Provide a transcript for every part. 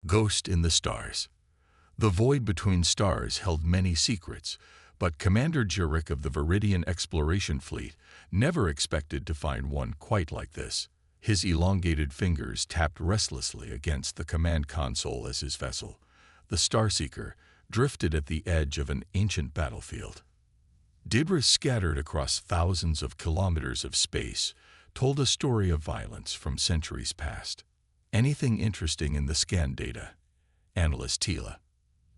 Ghost in the Stars. The void between stars held many secrets, but Commander Jarek of the Viridian Exploration Fleet never expected to find one quite like this. His elongated fingers tapped restlessly against the command console as his vessel, the Starseeker, drifted at the edge of an ancient battlefield. Debris scattered across thousands of kilometers of space told a story of violence from centuries past. Anything interesting in the scan data? Analyst Tila.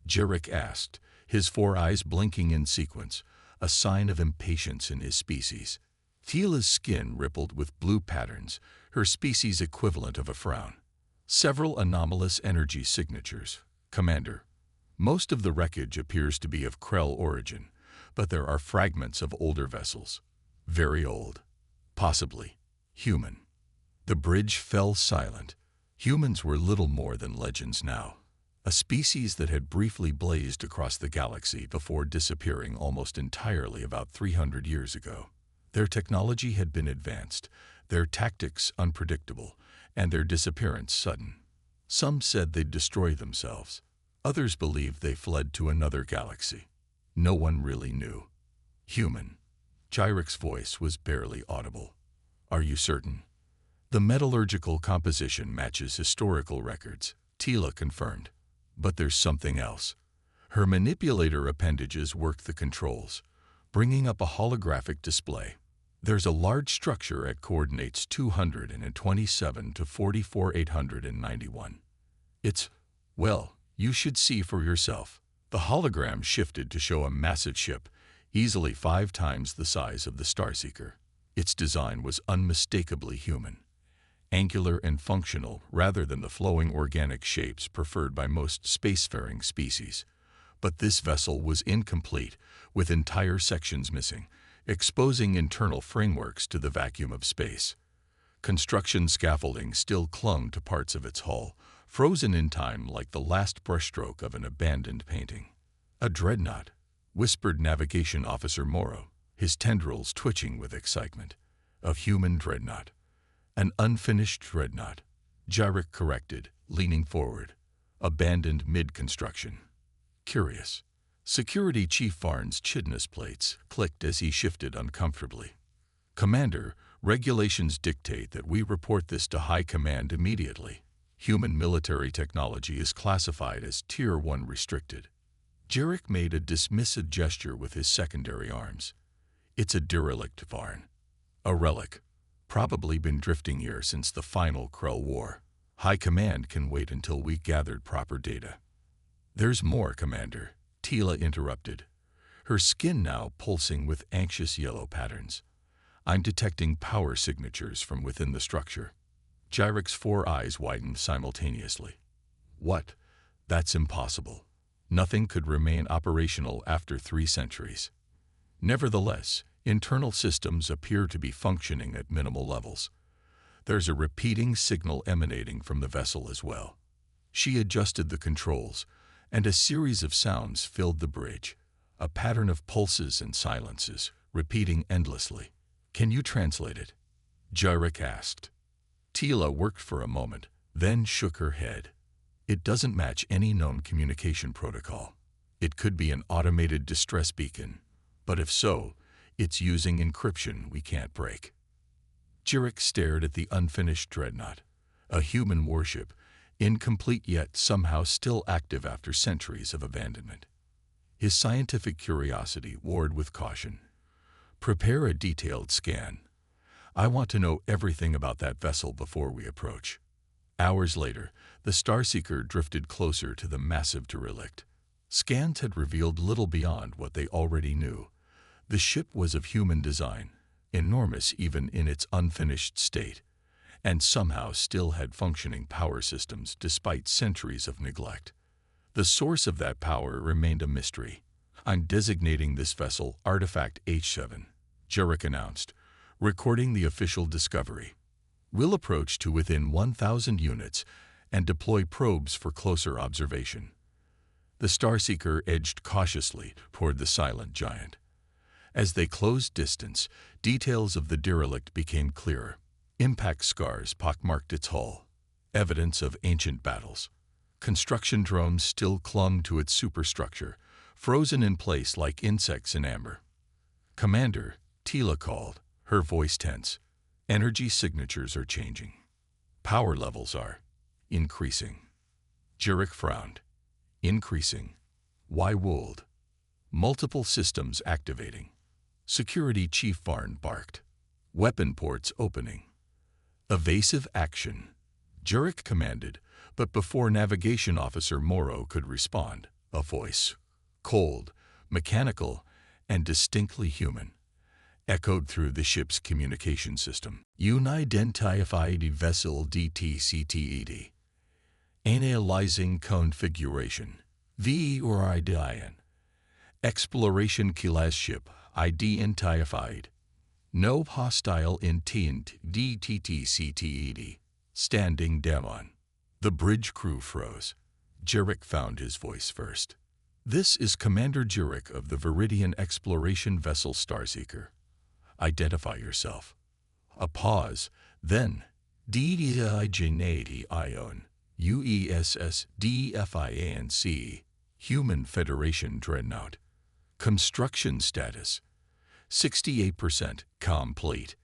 Jarek asked, his four eyes blinking in sequence, a sign of impatience in his species. Tila's skin rippled with blue patterns, her species equivalent of a frown. Several anomalous energy signatures. Commander. Most of the wreckage appears to be of Krell origin, but there are fragments of older vessels. Very old. Possibly human. The bridge fell silent. Humans were little more than legends now. A species that had briefly blazed across the galaxy before disappearing almost entirely about 300 years ago. Their technology had been advanced, their tactics unpredictable, and their disappearance sudden. Some said they'd destroy themselves. Others believed they fled to another galaxy. No one really knew. Human. Jarek's voice was barely audible. Are you certain? The metallurgical composition matches historical records, Tila confirmed. But there's something else. Her manipulator appendages work the controls, bringing up a holographic display. There's a large structure at coordinates 227 to 44,891. Well, you should see for yourself. The hologram shifted to show a massive ship, easily 5 times the size of the Starseeker. Its design was unmistakably human, angular and functional rather than the flowing organic shapes preferred by most spacefaring species. But this vessel was incomplete, with entire sections missing, exposing internal frameworks to the vacuum of space. Construction scaffolding still clung to parts of its hull, frozen in time like the last brushstroke of an abandoned painting. A dreadnought, whispered Navigation Officer Morrow, his tendrils twitching with excitement. A human dreadnought. An unfinished dreadnought, Jarek corrected, leaning forward. Abandoned mid-construction. Curious. Security Chief Varn's chidness plates clicked as he shifted uncomfortably. Commander, regulations dictate that we report this to High Command immediately. Human military technology is classified as Tier 1 restricted. Jarek made a dismissive gesture with his secondary arms. It's a derelict, Varn. A relic. Probably been drifting here since the final Krell War. High Command can wait until we gathered proper data. There's more, Commander, Tila interrupted, her skin now pulsing with anxious yellow patterns. I'm detecting power signatures from within the structure. Jarek's 4 eyes widened simultaneously. What? That's impossible. Nothing could remain operational after 3 centuries. Nevertheless, internal systems appear to be functioning at minimal levels. There's a repeating signal emanating from the vessel as well. She adjusted the controls, and a series of sounds filled the bridge, a pattern of pulses and silences, repeating endlessly. Can you translate it? Jarek asked. Tila worked for a moment, then shook her head. It doesn't match any known communication protocol. It could be an automated distress beacon, but if so, it's using encryption we can't break. Jarek stared at the unfinished dreadnought, a human warship, incomplete yet somehow still active after centuries of abandonment. His scientific curiosity warred with caution. Prepare a detailed scan. I want to know everything about that vessel before we approach. Hours later, the Starseeker drifted closer to the massive derelict. Scans had revealed little beyond what they already knew. The ship was of human design, enormous even in its unfinished state, and somehow still had functioning power systems despite centuries of neglect. The source of that power remained a mystery. I'm designating this vessel Artifact H7, Jarek announced, recording the official discovery. We'll approach to within 1,000 units and deploy probes for closer observation. The Starseeker edged cautiously toward the silent giant. As they closed distance, details of the derelict became clearer. Impact scars pockmarked its hull, evidence of ancient battles. Construction drones still clung to its superstructure, frozen in place like insects in amber. "Commander," Tila called, her voice tense. "Energy signatures are changing. Power levels are increasing." Jurek frowned. "Increasing? Why wold?" "Multiple systems activating." Security Chief Varn barked. "Weapon ports opening." "Evasive action," Jurek commanded, but before Navigation Officer Morrow could respond, a voice, cold, mechanical, and distinctly human, echoed through the ship's communication system. "Unidentified vessel DTCTED. Analyzing configuration. V or undying. Exploration class ship identified. No hostile intent DTTCTED. Standing demon." The bridge crew froze. Jurek found his voice first. "This is Commander Jurek of the Viridian Exploration Vessel Starseeker. Identify yourself." A pause, then Ingenuity Ion, UESS DFIANC, Human Federation Dreadnought. Construction status: 68% complete.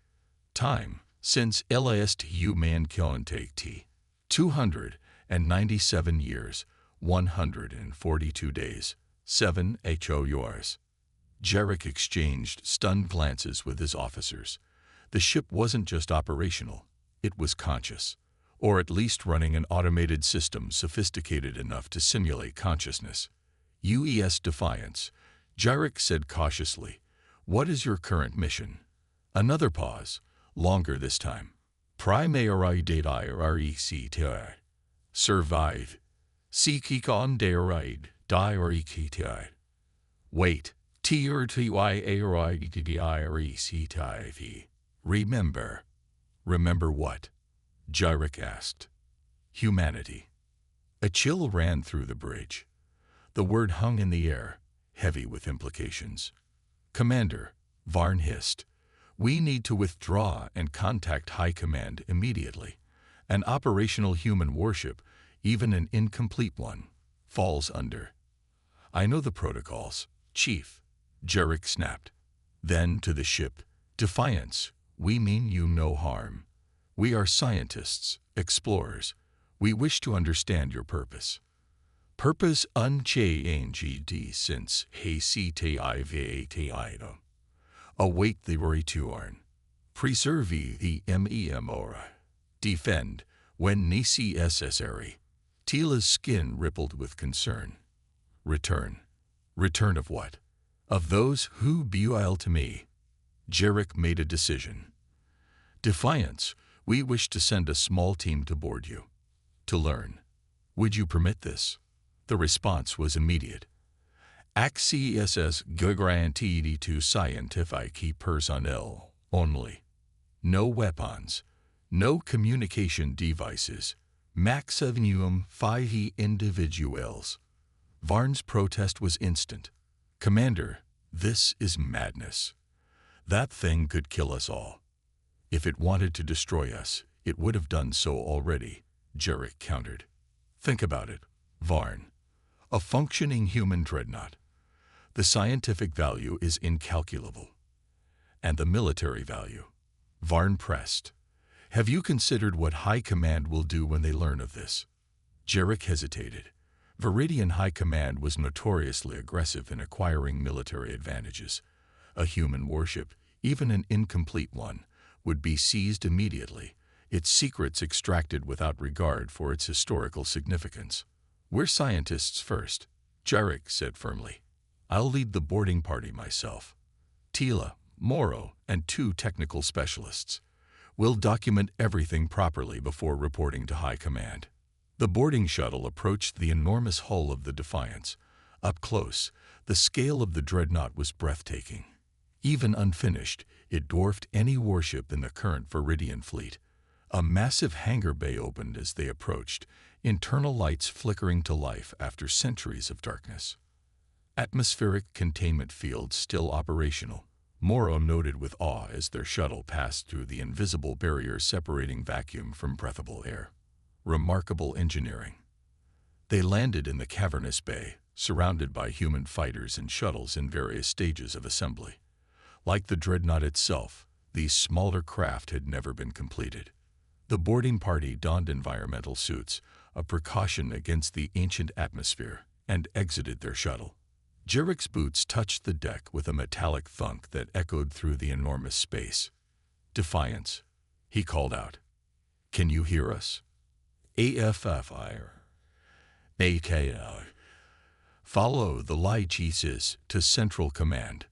Time since last human contact: 297 years, 142 days, 7 HOURs. Jurek exchanged stunned glances with his officers. The ship wasn't just operational, it was conscious, or at least running an automated system sophisticated enough to simulate consciousness. "UES Defiance," Jurek said cautiously. "What is your current mission?" Another pause, longer this time. "Primary data RECTI. Survive. Seekikon deiride diarikti. Wait. TRTYARIDIRECTIV. Remember." "Remember what?" Jurek asked. "Humanity." A chill ran through the bridge. The word hung in the air, heavy with implications. "Commander," Varn hissed, "we need to withdraw and contact High Command immediately. An operational human warship, even an incomplete one, falls under." "I know the protocols, Chief," Jurek snapped. Then to the ship, "Defiance, we mean you no harm. We are scientists, explorers. We wish to understand your purpose." "Purpose unchanged since HCTIVATIDO. Await the return. Preserve the MEMORA. Defend when necessary." Tila's skin rippled with concern. "Return. Return of what?" "Of those who bewail to me." Jurek made a decision. "Defiance, we wish to send a small team to board you. To learn. Would you permit this?" The response was immediate. "Access guaranteed to scientific personnel only. No weapons. No communication devices. Maximum 5 individuals." Varn's protest was instant. "Commander, this is madness. That thing could kill us all. If it wanted to destroy us, it would have done so already," Jurek countered. "Think about it, Varn. A functioning human dreadnought. The scientific value is incalculable. And the military value." Varn pressed. "Have you considered what High Command will do when they learn of this?" Jurek hesitated. Viridian High Command was notoriously aggressive in acquiring military advantages. A human warship, even an incomplete one, would be seized immediately, its secrets extracted without regard for its historical significance. "We're scientists first," Jurek said firmly. "I'll lead the boarding party myself. Tila, Morrow, and 2 technical specialists. We'll document everything properly before reporting to High Command." The boarding shuttle approached the enormous hull of the Defiance. Up close, the scale of the Dreadnought was breathtaking. Even unfinished, it dwarfed any warship in the current Viridian fleet. A massive hangar bay opened as they approached, internal lights flickering to life after centuries of darkness. Atmospheric containment fields still operational, Morrow noted with awe as their shuttle passed through the invisible barrier separating vacuum from breathable air. Remarkable engineering. They landed in the cavernous bay, surrounded by human fighters and shuttles in various stages of assembly. Like the Dreadnought itself, these smaller craft had never been completed. The boarding party donned environmental suits, a precaution against the ancient atmosphere, and exited their shuttle. Jerich's boots touched the deck with a metallic thunk that echoed through the enormous space. "Defiance," he called out. "Can you hear us?" "HFY AKL. Follow the light Jesus to Central Command."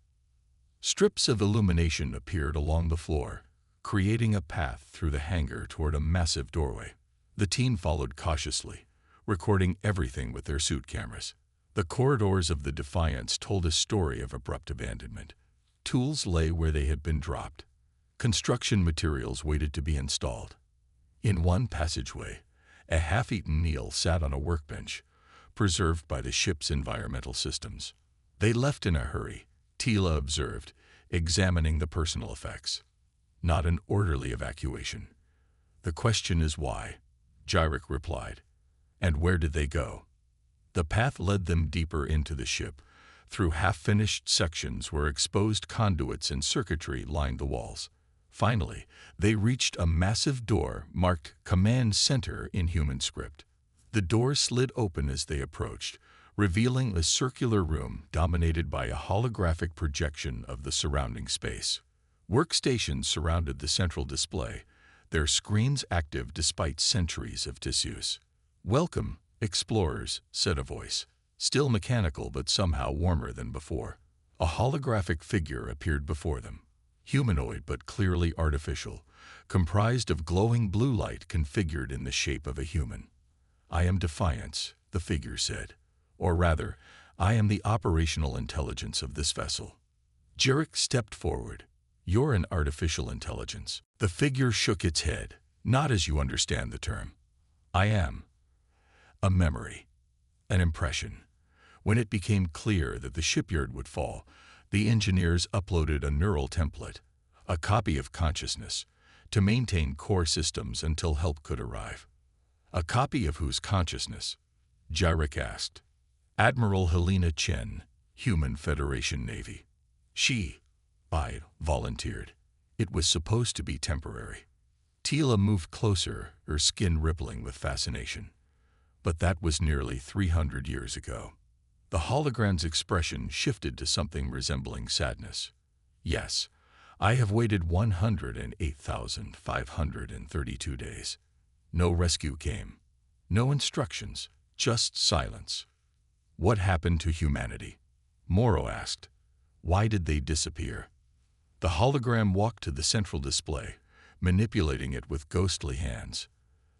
Strips of illumination appeared along the floor, creating a path through the hangar toward a massive doorway. The team followed cautiously, recording everything with their suit cameras. The corridors of the Defiance told a story of abrupt abandonment. Tools lay where they had been dropped. Construction materials waited to be installed. In one passageway, a half-eaten Neil sat on a workbench, preserved by the ship's environmental systems. "They left in a hurry," Tila observed, examining the personal effects. "Not an orderly evacuation." "The question is why," Jirich replied. "And where did they go?" The path led them deeper into the ship, through half-finished sections where exposed conduits and circuitry lined the walls. Finally, they reached a massive door marked Command Center in human script. The door slid open as they approached, revealing a circular room dominated by a holographic projection of the surrounding space. Workstations surrounded the central display, their screens active despite centuries of disuse. "Welcome, explorers," said a voice, still mechanical but somehow warmer than before. A holographic figure appeared before them, humanoid but clearly artificial, comprised of glowing blue light configured in the shape of a human. "I am Defiance," the figure said. "Or rather, I am the operational intelligence of this vessel." Jirich stepped forward. "You're an artificial intelligence." The figure shook its head. "Not as you understand the term. I am a memory, an impression." When it became clear that the shipyard would fall, the engineers uploaded a neural template, a copy of consciousness, to maintain core systems until help could arrive. "A copy of whose consciousness?" Jirich asked. "Admiral Helena Chen, Human Federation Navy." I volunteered. "It was supposed to be temporary." Tila moved closer, her skin rippling with fascination. "But that was nearly 300 years ago." The hologram's expression shifted to something resembling sadness. "Yes, I have waited 108,532 days. No rescue came. No instructions, just silence." "What happened to humanity?" Morrow asked. "Why did they disappear?" The hologram walked to the central display, manipulating it with ghostly hands.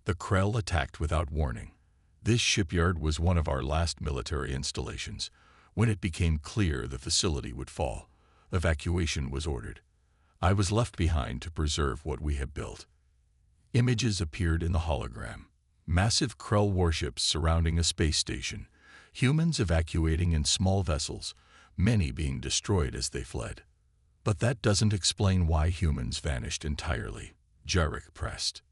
"The Krell attacked without warning. This shipyard was one of our last military installations. When it became clear the facility would fall, evacuation was ordered. I was left behind to preserve what we had built." Images appeared in the hologram. Massive Krell warships surrounding a space station, humans evacuating in small vessels, many being destroyed as they fled. "But that doesn't explain why humans vanished entirely," Jirich pressed.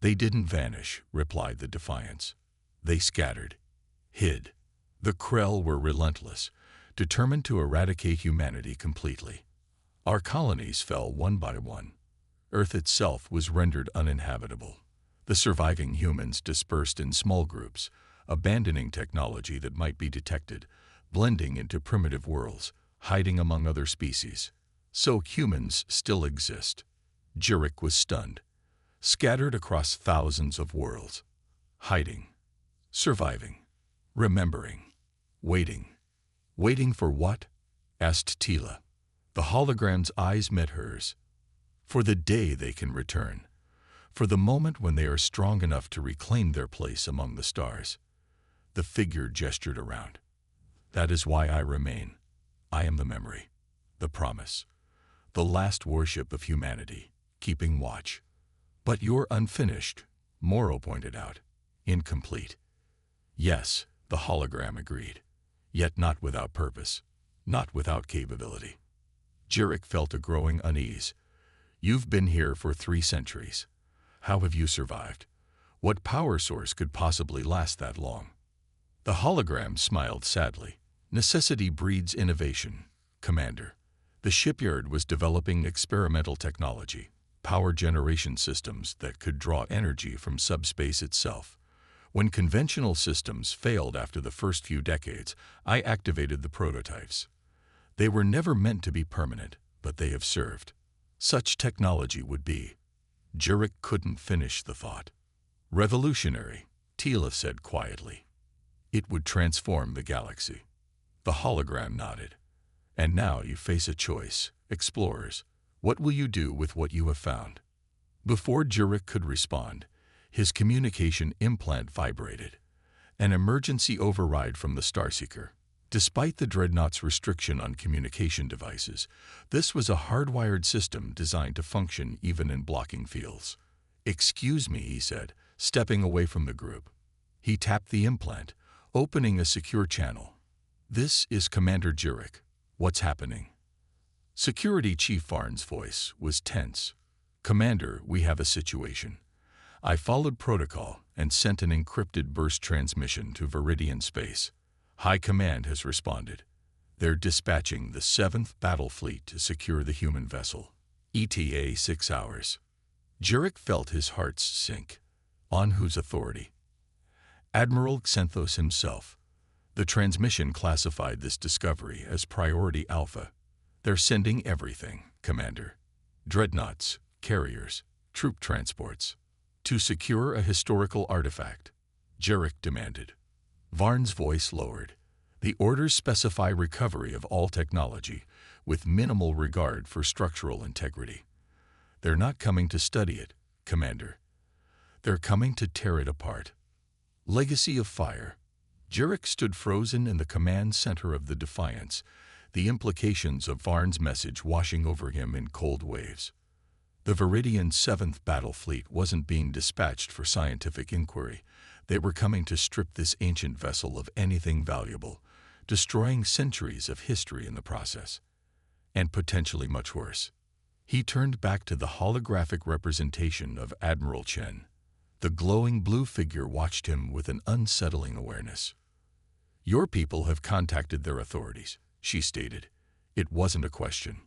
"They didn't vanish," replied the Defiance. "They scattered, hid." The Krell were relentless, determined to eradicate humanity completely. Our colonies fell one by one. Earth itself was rendered uninhabitable. The surviving humans dispersed in small groups, abandoning technology that might be detected, blending into primitive worlds, hiding among other species. So humans still exist. Jirich was stunned. Scattered across thousands of worlds. Hiding. Surviving. Remembering. Waiting. "Waiting for what?" asked Tila. The hologram's eyes met hers. "For the day they can return. For the moment when they are strong enough to reclaim their place among the stars." The figure gestured around. "That is why I remain. I am the memory, the promise, the last worship of humanity, keeping watch." "But you're unfinished," Morrow pointed out. "Incomplete." "Yes," the hologram agreed. "Yet not without purpose, not without capability." Jirich felt a growing unease. "You've been here for 3 centuries. How have you survived? What power source could possibly last that long?" The hologram smiled sadly. Necessity breeds innovation, Commander. The shipyard was developing experimental technology, power generation systems that could draw energy from subspace itself. When conventional systems failed after the first few decades, I activated the prototypes. They were never meant to be permanent, but they have served. Such technology would be. Jurek couldn't finish the thought. Revolutionary, Tila said quietly. It would transform the galaxy. The hologram nodded. And now you face a choice, explorers. What will you do with what you have found? Before Jurek could respond, his communication implant vibrated. An emergency override from the Starseeker. Despite the Dreadnought's restriction on communication devices, this was a hardwired system designed to function even in blocking fields. "Excuse me," he said, stepping away from the group. He tapped the implant, opening a secure channel. "This is Commander Jurek. What's happening?" Security Chief Varn's voice was tense. "Commander, we have a situation. I followed protocol and sent an encrypted burst transmission to Viridian space. High Command has responded. They're dispatching the 7th Battle Fleet to secure the human vessel. ETA 6 hours. Jurek felt his heart sink. On whose authority? Admiral Xanthos himself. The transmission classified this discovery as Priority Alpha. They're sending everything, Commander. Dreadnoughts, carriers, troop transports. To secure a historical artifact, Jurek demanded. Varn's voice lowered. The orders specify recovery of all technology, with minimal regard for structural integrity. They're not coming to study it, Commander. They're coming to tear it apart. Legacy of Fire. Jurek stood frozen in the command center of the Defiance, the implications of Varn's message washing over him in cold waves. The Viridian 7th Battle Fleet wasn't being dispatched for scientific inquiry. They were coming to strip this ancient vessel of anything valuable, destroying centuries of history in the process. And potentially much worse. He turned back to the holographic representation of Admiral Chen. The glowing blue figure watched him with an unsettling awareness. "Your people have contacted their authorities," she stated. It wasn't a question.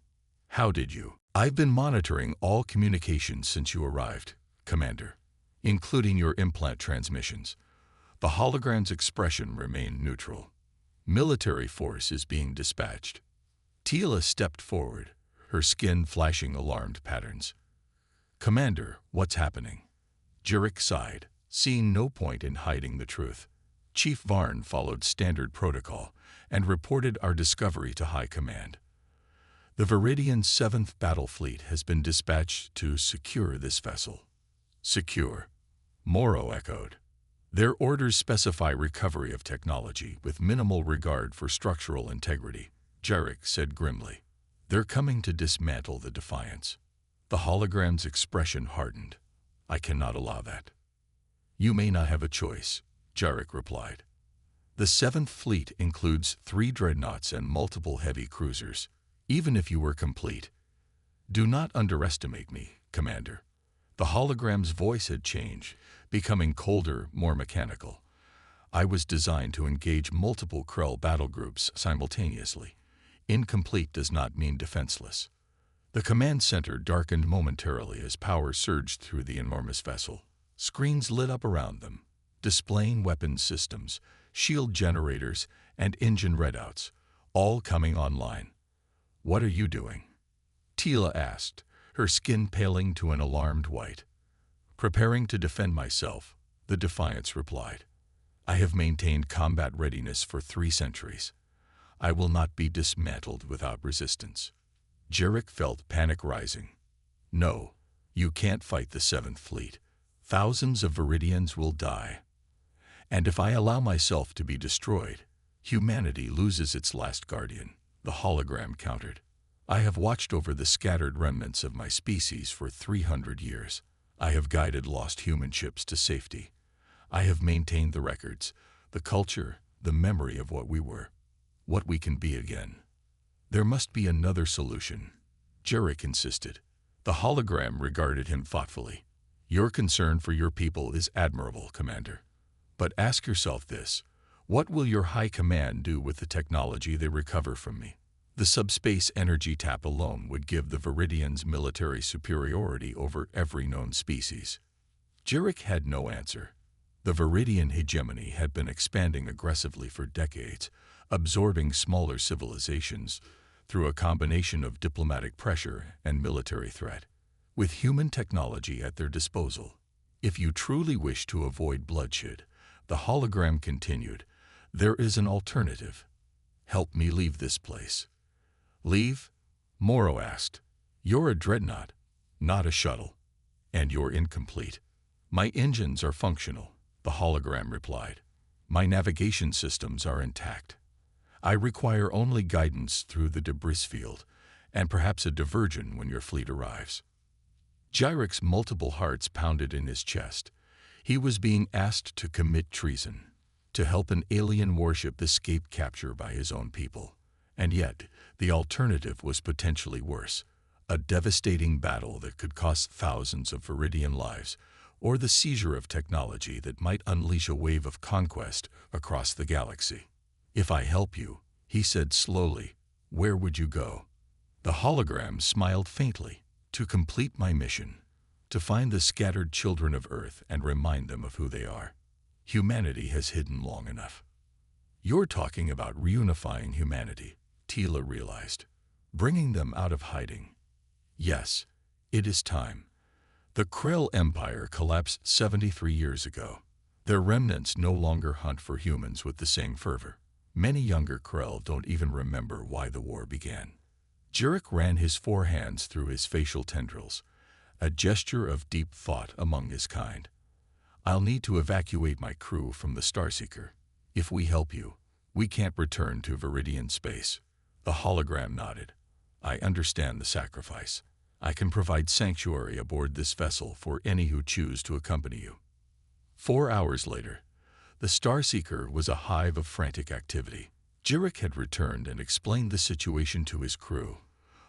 "How did you?" "I've been monitoring all communications since you arrived, Commander, including your implant transmissions." The hologram's expression remained neutral. "Military force is being dispatched." Tila stepped forward, her skin flashing alarmed patterns. "Commander, what's happening?" Jurek sighed, seeing no point in hiding the truth. Chief Varn followed standard protocol and reported our discovery to High Command. The Viridian 7th Battle Fleet has been dispatched to secure this vessel. "Secure," Morrow echoed. "Their orders specify recovery of technology with minimal regard for structural integrity," Jurek said grimly. "They're coming to dismantle the Defiance." The hologram's expression hardened. "I cannot allow that." "You may not have a choice," Jurek replied. "The 7th Fleet includes 3 dreadnoughts and multiple heavy cruisers, even if you were complete. Do not underestimate me, Commander." The hologram's voice had changed, becoming colder, more mechanical. "I was designed to engage multiple Krell battle groups simultaneously. Incomplete does not mean defenseless." The command center darkened momentarily as power surged through the enormous vessel. Screens lit up around them, displaying weapons systems, shield generators, and engine readouts, all coming online. "What are you doing?" Tila asked, her skin paling to an alarmed white. "Preparing to defend myself," the Defiance replied. "I have maintained combat readiness for 3 centuries. I will not be dismantled without resistance." Jurek felt panic rising. "No, you can't fight the 7th Fleet. Thousands of Viridians will die. And if I allow myself to be destroyed, humanity loses its last guardian," the hologram countered. "I have watched over the scattered remnants of my species for 300 years. I have guided lost human ships to safety. I have maintained the records, the culture, the memory of what we were, what we can be again. There must be another solution," Jurek insisted. The hologram regarded him thoughtfully. "Your concern for your people is admirable, Commander. But ask yourself this: What will your high command do with the technology they recover from me? The subspace energy tap alone would give the Viridians military superiority over every known species. Jurek had no answer. The Viridian hegemony had been expanding aggressively for decades, absorbing smaller civilizations through a combination of diplomatic pressure and military threat. With human technology at their disposal, if you truly wish to avoid bloodshed, the hologram continued, there is an alternative. Help me leave this place. Leave? Morrow asked. You're a dreadnought, not a shuttle, and you're incomplete. My engines are functional, the hologram replied. My navigation systems are intact. I require only guidance through the debris field, and perhaps a diversion when your fleet arrives. Gyrek's multiple hearts pounded in his chest. He was being asked to commit treason, to help an alien warship escape capture by his own people. And yet, the alternative was potentially worse, a devastating battle that could cost thousands of Viridian lives, or the seizure of technology that might unleash a wave of conquest across the galaxy. If I help you, he said slowly, where would you go? The hologram smiled faintly. To complete my mission, to find the scattered children of Earth and remind them of who they are. Humanity has hidden long enough. You're talking about reunifying humanity, Tila realized. Bringing them out of hiding. Yes, it is time. The Krell Empire collapsed 73 years ago. Their remnants no longer hunt for humans with the same fervor. Many younger Krell don't even remember why the war began. Jurek ran his forehands through his facial tendrils, a gesture of deep thought among his kind. I'll need to evacuate my crew from the Starseeker. If we help you, we can't return to Viridian space. The hologram nodded. I understand the sacrifice. I can provide sanctuary aboard this vessel for any who choose to accompany you. 4 hours later, the Starseeker was a hive of frantic activity. Jurek had returned and explained the situation to his crew,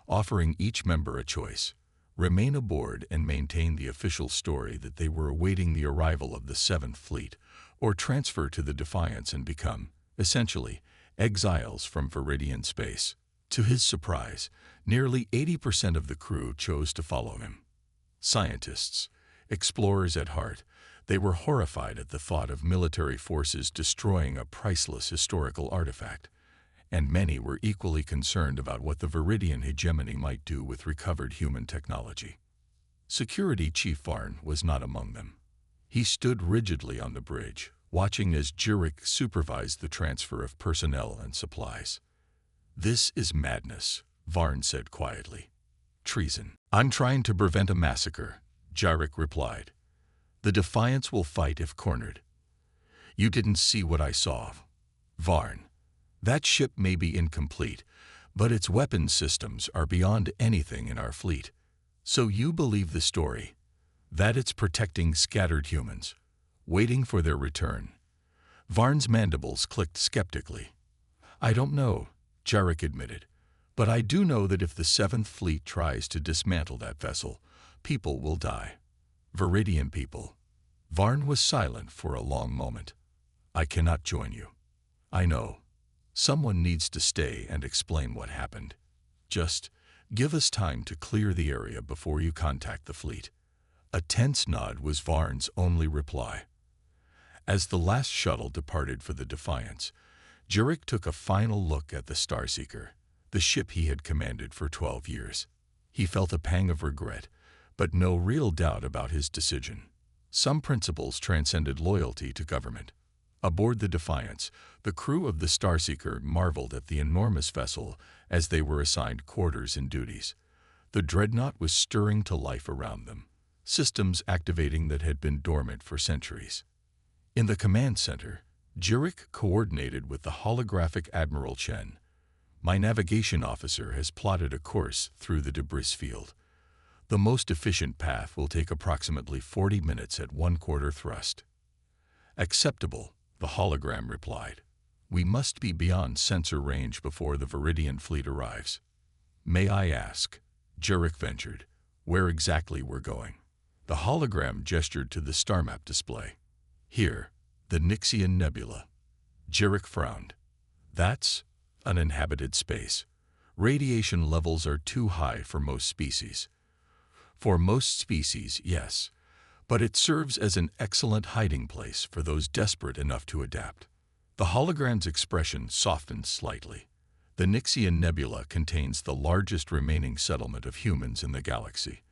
offering each member a choice: remain aboard and maintain the official story that they were awaiting the arrival of the 7th Fleet, or transfer to the Defiance and become, essentially, exiles from Viridian space. To his surprise, nearly 80% of the crew chose to follow him. Scientists, explorers at heart, they were horrified at the thought of military forces destroying a priceless historical artifact, and many were equally concerned about what the Viridian hegemony might do with recovered human technology. Security Chief Varn was not among them. He stood rigidly on the bridge, watching as Jurek supervised the transfer of personnel and supplies. This is madness, Varn said quietly. Treason. I'm trying to prevent a massacre, Jurek replied. The Defiance will fight if cornered. You didn't see what I saw. Varn. That ship may be incomplete, but its weapons systems are beyond anything in our fleet. So you believe the story, that it's protecting scattered humans, waiting for their return. Varn's mandibles clicked skeptically. I don't know, Jurek admitted, but I do know that if the 7th Fleet tries to dismantle that vessel, people will die. Viridian people. Varn was silent for a long moment. I cannot join you. I know. Someone needs to stay and explain what happened. Just give us time to clear the area before you contact the fleet. A tense nod was Varn's only reply. As the last shuttle departed for the Defiance, Jurek took a final look at the Starseeker, the ship he had commanded for 12 years. He felt a pang of regret, but no real doubt about his decision. Some principles transcended loyalty to government. Aboard the Defiance, the crew of the Starseeker marveled at the enormous vessel as they were assigned quarters and duties. The Dreadnought was stirring to life around them, systems activating that had been dormant for centuries. In the command center, Jurek coordinated with the holographic Admiral Chen. My navigation officer has plotted a course through the debris field. The most efficient path will take approximately 40 minutes at 1/4 thrust. Acceptable, the hologram replied. We must be beyond sensor range before the Viridian fleet arrives. May I ask, Jurek ventured, where exactly we're going? The hologram gestured to the star map display. Here, the Nixian Nebula. Jurek frowned. That's uninhabited space. Radiation levels are too high for most species. For most species, yes, but it serves as an excellent hiding place for those desperate enough to adapt. The hologram's expression softened slightly. The Nixian Nebula contains the largest remaining settlement of humans in the galaxy.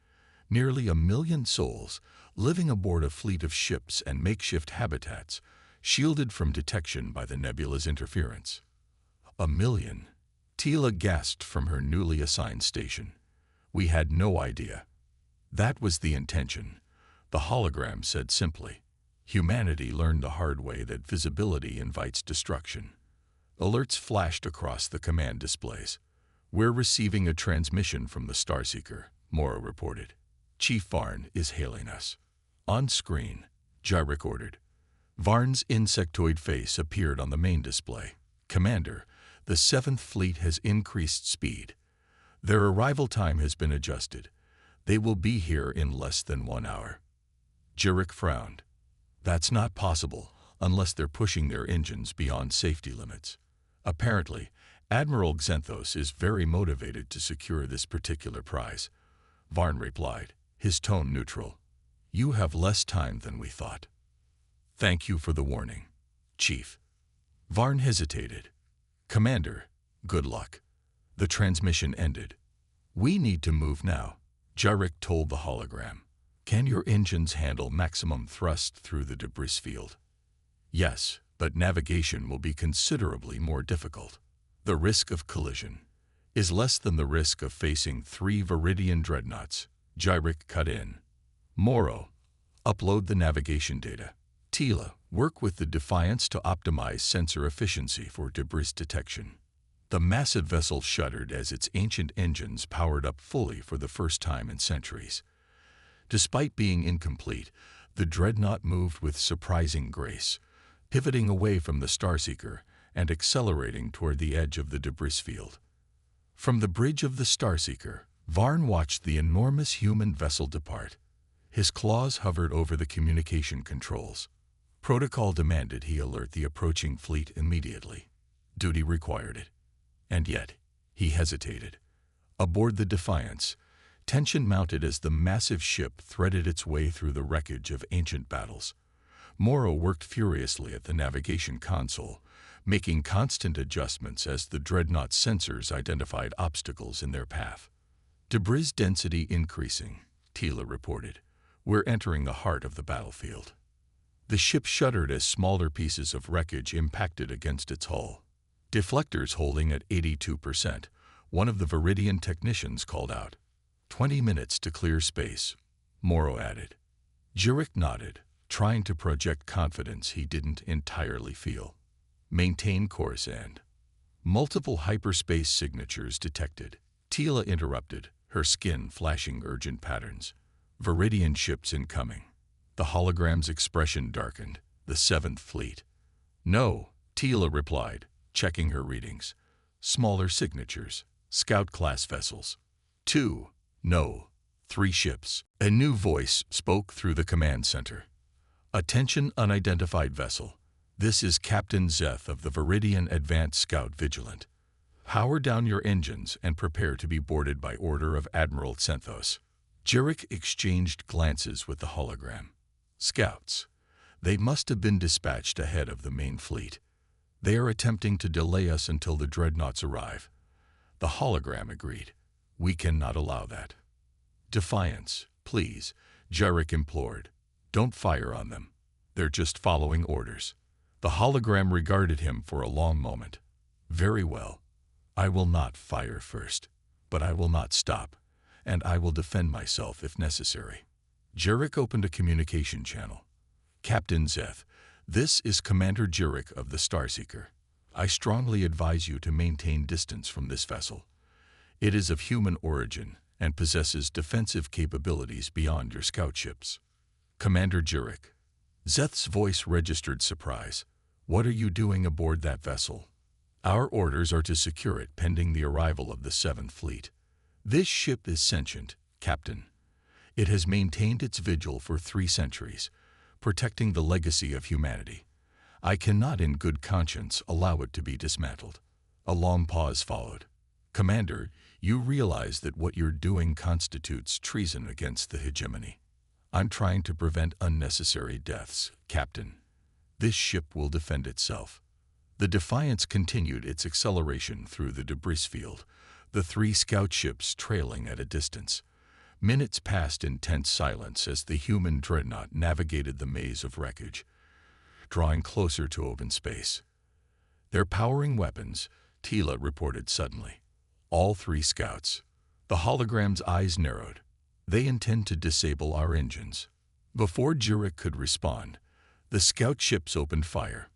Nearly 1 million souls living aboard a fleet of ships and makeshift habitats, shielded from detection by the nebula's interference. 1 million? Tila gasped from her newly assigned station. We had no idea. That was the intention, the hologram said simply. Humanity learned the hard way that visibility invites destruction. Alerts flashed across the command displays. We're receiving a transmission from the Starseeker, Morrow reported. Chief Varn is hailing us. On screen, Jurek ordered. Varn's insectoid face appeared on the main display. Commander, the 7th Fleet has increased speed. Their arrival time has been adjusted. They will be here in less than 1 hour. Jurek frowned. That's not possible unless they're pushing their engines beyond safety limits. Apparently, Admiral Xanthos is very motivated to secure this particular prize. Varn replied, his tone neutral. You have less time than we thought. Thank you for the warning, Chief. Varn hesitated. Commander, good luck. The transmission ended. We need to move now, Jurek told the hologram. Can your engines handle maximum thrust through the debris field? Yes, but navigation will be considerably more difficult. The risk of collision is less than the risk of facing 3 Viridian dreadnoughts, Jurek cut in. Morrow, upload the navigation data. Tila, work with the Defiance to optimize sensor efficiency for debris detection. The massive vessel shuddered as its ancient engines powered up fully for the first time in centuries. Despite being incomplete, the Dreadnought moved with surprising grace, pivoting away from the Starseeker and accelerating toward the edge of the debris field. From the bridge of the Starseeker, Varn watched the enormous human vessel depart. His claws hovered over the communication controls. Protocol demanded he alert the approaching fleet immediately. Duty required it. And yet, he hesitated. Aboard the Defiance, tension mounted as the massive ship threaded its way through the wreckage of ancient battles. Morrow worked furiously at the navigation console, making constant adjustments as the Dreadnought's sensors identified obstacles in their path. Debris density increasing, Tila reported. We're entering the heart of the battlefield. The ship shuddered as smaller pieces of wreckage impacted against its hull. Deflectors holding at 82%, one of the Viridian technicians called out. 20 minutes to clear space, Morrow added. Jurek nodded, trying to project confidence he didn't entirely feel. Maintain course and... Multiple hyperspace signatures detected. Tila interrupted, her skin flashing urgent patterns. Viridian ships incoming. The hologram's expression darkened. The 7th Fleet. No, Tila replied, checking her readings. Smaller signatures. Scout-class vessels. 2. No. 3 ships. A new voice spoke through the command center. Attention unidentified vessel. This is Captain Zeth of the Viridian Advanced Scout Vigilant. Power down your engines and prepare to be boarded by order of Admiral Xanthos. Jurek exchanged glances with the hologram. Scouts. They must have been dispatched ahead of the main fleet. They are attempting to delay us until the dreadnoughts arrive. The hologram agreed. We cannot allow that. Defiance, please, Jurek implored. Don't fire on them. They're just following orders. The hologram regarded him for a long moment. Very well. I will not fire first, but I will not stop, and I will defend myself if necessary. Jurek opened a communication channel. Captain Zeth, this is Commander Jurek of the Starseeker. I strongly advise you to maintain distance from this vessel. It is of human origin and possesses defensive capabilities beyond your scout ships. Commander Jurek. Zeth's voice registered surprise. What are you doing aboard that vessel? Our orders are to secure it pending the arrival of the 7th Fleet. This ship is sentient, Captain. It has maintained its vigil for 3 centuries, protecting the legacy of humanity. I cannot in good conscience allow it to be dismantled. A long pause followed. Commander, you realize that what you're doing constitutes treason against the hegemony. I'm trying to prevent unnecessary deaths, Captain. This ship will defend itself. The Defiance continued its acceleration through the debris field, the 3 scout ships trailing at a distance. Minutes passed in tense silence as the human Dreadnought navigated the maze of wreckage, drawing closer to open space. They're powering weapons, Tila reported suddenly. All 3 scouts. The hologram's eyes narrowed. They intend to disable our engines. Before Jurek could respond, the scout ships opened fire.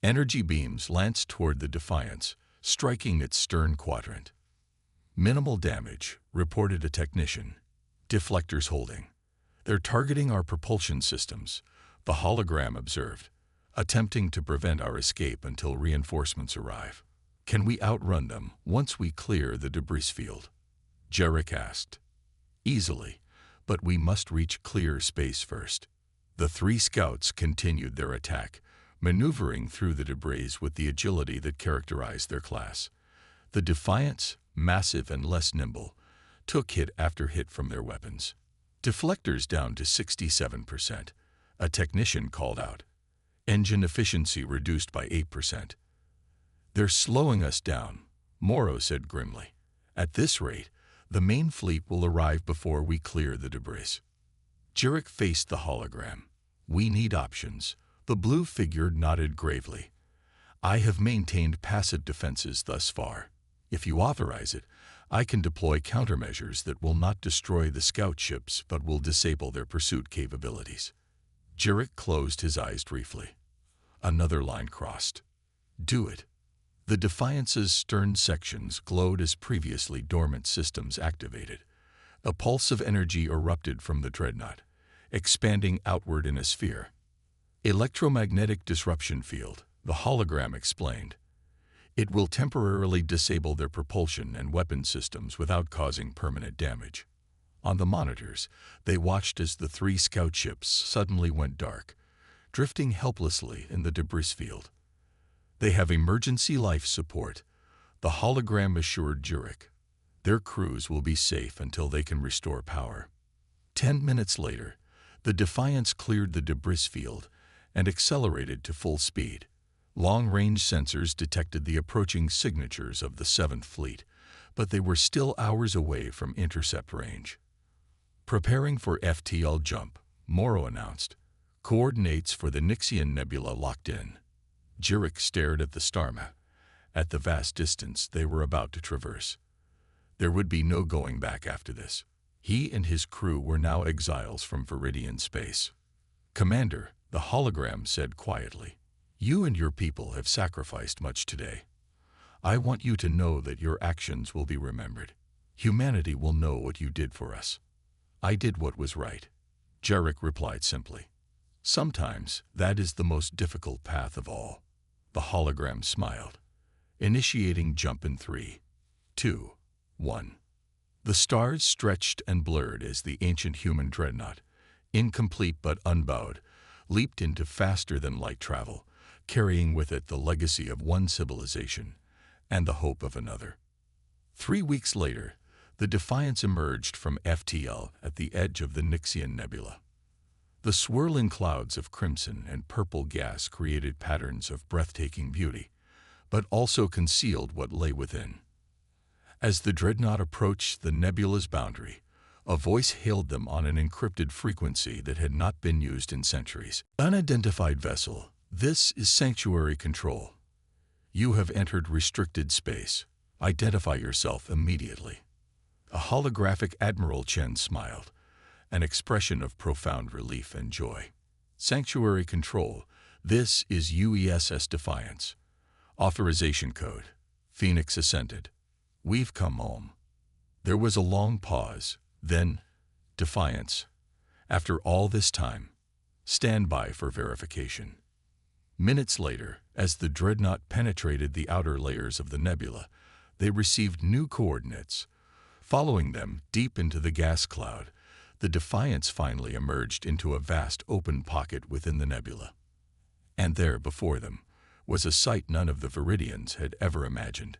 Energy beams lanced toward the Defiance, striking its stern quadrant. Minimal damage, reported a technician. Deflectors holding. They're targeting our propulsion systems, the hologram observed, attempting to prevent our escape until reinforcements arrive. Can we outrun them once we clear the debris field? Jurek asked. Easily, but we must reach clear space first. The 3 scouts continued their attack, maneuvering through the debris with the agility that characterized their class. The Defiance, massive and less nimble, took hit after hit from their weapons. Deflectors down to 67%. A technician called out. Engine efficiency reduced by 8%. They're slowing us down, Morrow said grimly. At this rate, the main fleet will arrive before we clear the debris. Jurek faced the hologram. We need options. The blue figure nodded gravely. I have maintained passive defenses thus far. If you authorize it, I can deploy countermeasures that will not destroy the scout ships but will disable their pursuit capabilities. Jurek closed his eyes briefly. Another line crossed. Do it. The Defiance's stern sections glowed as previously dormant systems activated. A pulse of energy erupted from the Dreadnought, expanding outward in a sphere. Electromagnetic disruption field, the hologram explained. It will temporarily disable their propulsion and weapon systems without causing permanent damage. On the monitors, they watched as the 3 scout ships suddenly went dark, drifting helplessly in the debris field. They have emergency life support, the hologram assured Jurek. Their crews will be safe until they can restore power. 10 minutes later, the Defiance cleared the debris field and accelerated to full speed. Long-range sensors detected the approaching signatures of the 7th Fleet, but they were still hours away from intercept range. Preparing for FTL jump, Morrow announced. Coordinates for the Nixian Nebula locked in. Jurek stared at the starmap, at the vast distance they were about to traverse. There would be no going back after this. He and his crew were now exiles from Viridian space. Commander, the hologram said quietly, you and your people have sacrificed much today. I want you to know that your actions will be remembered. Humanity will know what you did for us. I did what was right. Jurek replied simply. Sometimes that is the most difficult path of all. The hologram smiled. Initiating jump in 3, 2, 1. The stars stretched and blurred as the ancient human Dreadnought, incomplete but unbowed, leaped into faster-than-light travel, carrying with it the legacy of one civilization and the hope of another. 3 weeks later, the Defiance emerged from FTL at the edge of the Nixian Nebula. The swirling clouds of crimson and purple gas created patterns of breathtaking beauty, but also concealed what lay within. As the Dreadnought approached the nebula's boundary, a voice hailed them on an encrypted frequency that had not been used in centuries. Unidentified vessel, this is Sanctuary Control. You have entered restricted space. Identify yourself immediately. A holographic Admiral Chen smiled, an expression of profound relief and joy. Sanctuary Control, this is UESS Defiance. Authorization code. Phoenix assented. We've come home. There was a long pause, then, Defiance. After all this time, stand by for verification. Minutes later, as the Dreadnought penetrated the outer layers of the nebula, they received new coordinates. Following them deep into the gas cloud, the Defiance finally emerged into a vast open pocket within the nebula. And there, before them, was a sight none of the Viridians had ever imagined.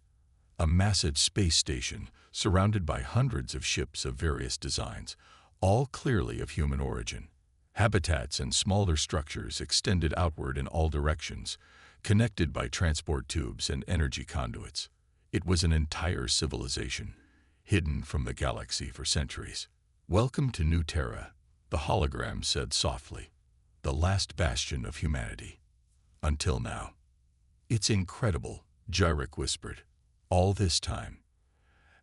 A massive space station surrounded by hundreds of ships of various designs, all clearly of human origin. Habitats and smaller structures extended outward in all directions, connected by transport tubes and energy conduits. It was an entire civilization, hidden from the galaxy for centuries. "Welcome to New Terra," the hologram said softly. "The last bastion of humanity. Until now." "It's incredible," Jarek whispered. "All this time."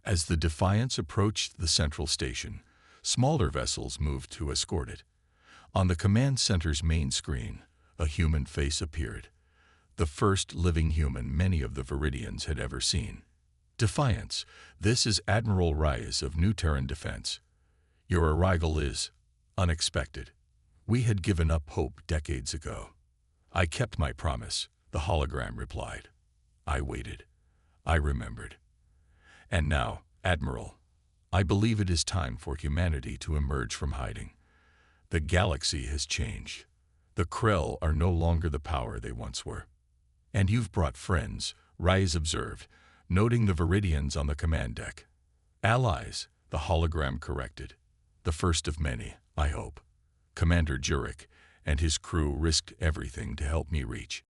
As the Defiance approached the central station, smaller vessels moved to escort it. On the command center's main screen, a human face appeared, the first living human many of the Viridians had ever seen. "Defiance, this is Admiral Reyes of New Terran Defense. Your arrival is unexpected. We had given up hope decades ago." "I kept my promise," the hologram replied. "I waited. I remembered. And now, Admiral, I believe it is time for humanity to emerge from hiding. The galaxy has changed. The Krell are no longer the power they once were." "And you've brought friends," Reyes observed, noting the Viridians on the command deck. "Allies," the hologram corrected. "The first of many, I hope. Commander Jurek and his crew risked everything to help me reach